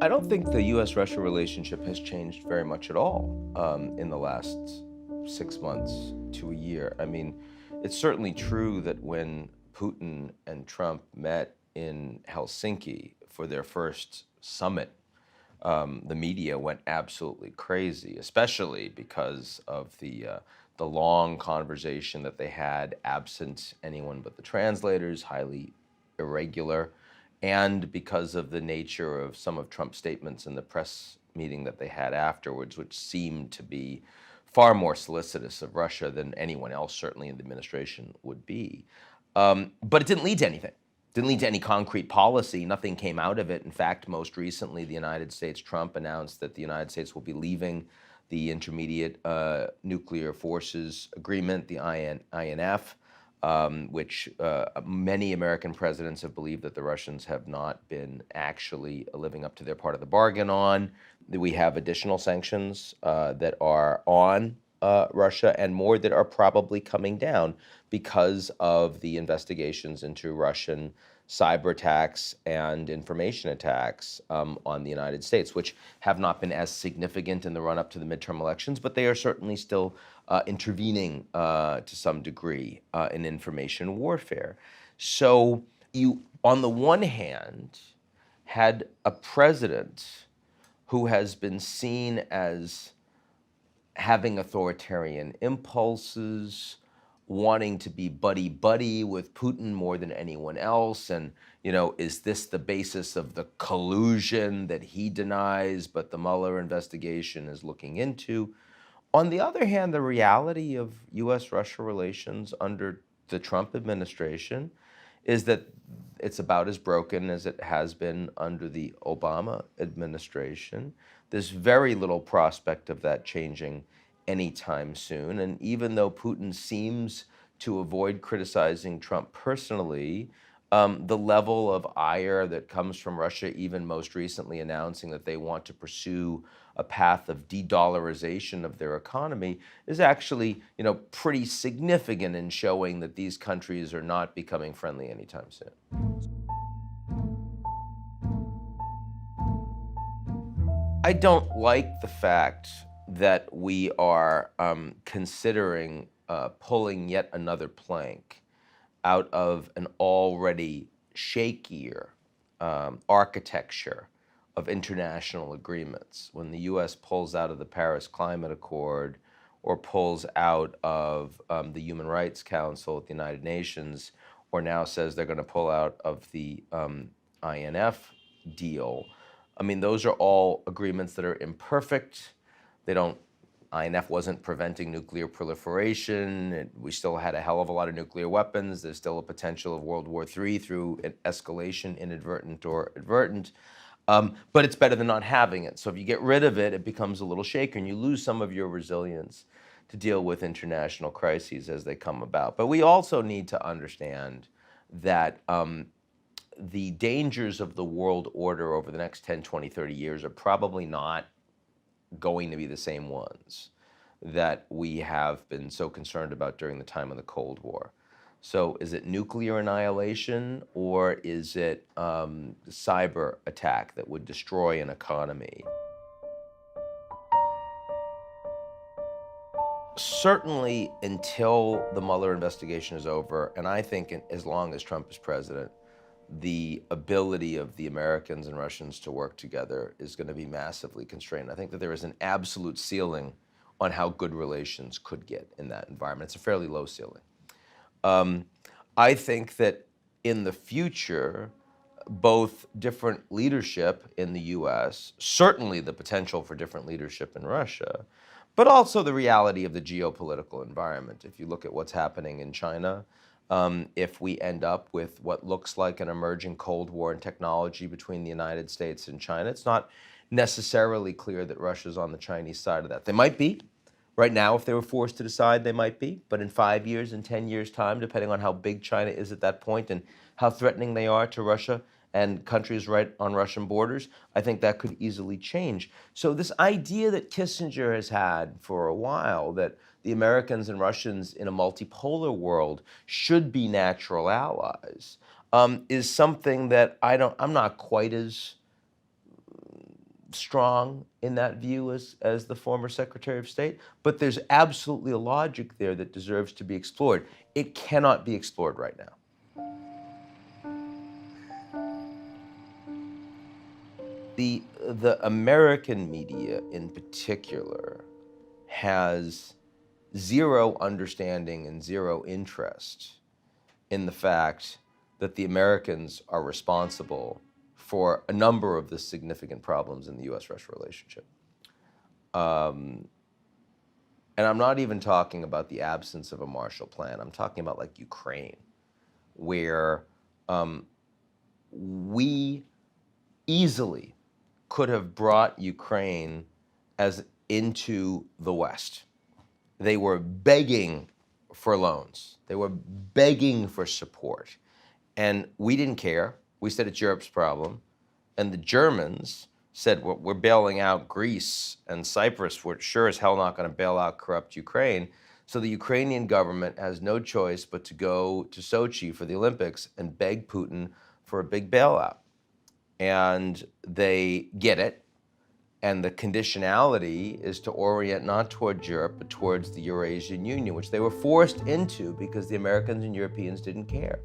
I don't think the U.S.-Russia relationship has changed very much at all in the last 6 months to a year. I mean, it's certainly true that when Putin and Trump met in Helsinki for their first summit, the media went absolutely crazy, especially because of the long conversation that they had absent anyone but the translators, highly irregular, and because of the nature of some of Trump's statements in the press meeting that they had afterwards, which seemed to be far more solicitous of Russia than anyone else, certainly in the administration, would be. But it didn't lead to anything. Didn't lead to any concrete policy. Nothing came out of it. In fact, most recently, the United States, Trump announced that the United States will be leaving the Intermediate Nuclear Forces Agreement, the INF, which many American presidents have believed that the Russians have not been actually living up to their part of the bargain on. We have additional sanctions that are on Russia and more that are probably coming down because of the investigations into Russian cyber attacks and information attacks on the United States, which have not been as significant in the run-up to the midterm elections, but they are certainly still intervening to some degree in information warfare. So you, on the one hand, had a president who has been seen as having authoritarian impulses, wanting to be buddy-buddy with Putin more than anyone else. And, you know, is this the basis of the collusion that he denies, but the Mueller investigation is looking into? On the other hand, the reality of U.S.-Russia relations under the Trump administration is that it's about as broken as it has been under the Obama administration. There's very little prospect of that changing anytime soon. And even though Putin seems to avoid criticizing Trump personally, the level of ire that comes from Russia, even most recently announcing that they want to pursue a path of de-dollarization of their economy, is actually, you know, pretty significant in showing that these countries are not becoming friendly anytime soon. I don't like the fact that we are considering pulling yet another plank out of an already shakier architecture of international agreements. When the U.S. pulls out of the Paris Climate Accord or pulls out of the Human Rights Council at the United Nations, or now says they're going to pull out of the INF deal, I mean, those are all agreements that are imperfect. They don't, INF wasn't preventing nuclear proliferation. We still had a hell of a lot of nuclear weapons. There's still a potential of World War III through an escalation, inadvertent or advertent. But it's better than not having it. So if you get rid of it, it becomes a little shaky and you lose some of your resilience to deal with international crises as they come about. But we also need to understand that the dangers of the world order over the next 10, 20, 30 years are probably not going to be the same ones that we have been so concerned about during the time of the Cold War. So is it nuclear annihilation, or is it cyber attack that would destroy an economy? Certainly until the Mueller investigation is over, and I think as long as Trump is president, the ability of the Americans and Russians to work together is going to be massively constrained. I think that there is an absolute ceiling on how good relations could get in that environment. It's a fairly low ceiling. I think that in the future, both different leadership in the U.S., certainly the potential for different leadership in Russia, but also the reality of the geopolitical environment. If you look at what's happening in China, if we end up with what looks like an emerging Cold War in technology between the United States and China, it's not necessarily clear that Russia's on the Chinese side of that. They might be. Right now, if they were forced to decide, they might be. But in 5 years, in 10 years' time, depending on how big China is at that point and how threatening they are to Russia and countries right on Russian borders, I think that could easily change. So this idea that Kissinger has had for a while, that the Americans and Russians in a multipolar world should be natural allies, is something that I'm not quite as strong in that view as the former Secretary of State, but there's absolutely a logic there that deserves to be explored. It cannot be explored right now. The American media in particular has zero understanding and zero interest in the fact that the Americans are responsible for a number of the significant problems in the U.S.-Russia relationship. And I'm not even talking about the absence of a Marshall Plan. I'm talking about like Ukraine, where we easily could have brought Ukraine into the West. They were begging for loans. They were begging for support. And we didn't care. We said it's Europe's problem. And the Germans said, well, we're bailing out Greece and Cyprus. We're sure as hell not going to bail out corrupt Ukraine. So the Ukrainian government has no choice but to go to Sochi for the Olympics and beg Putin for a big bailout. And they get it. And the conditionality is to orient not towards Europe, but towards the Eurasian Union, which they were forced into because the Americans and Europeans didn't care.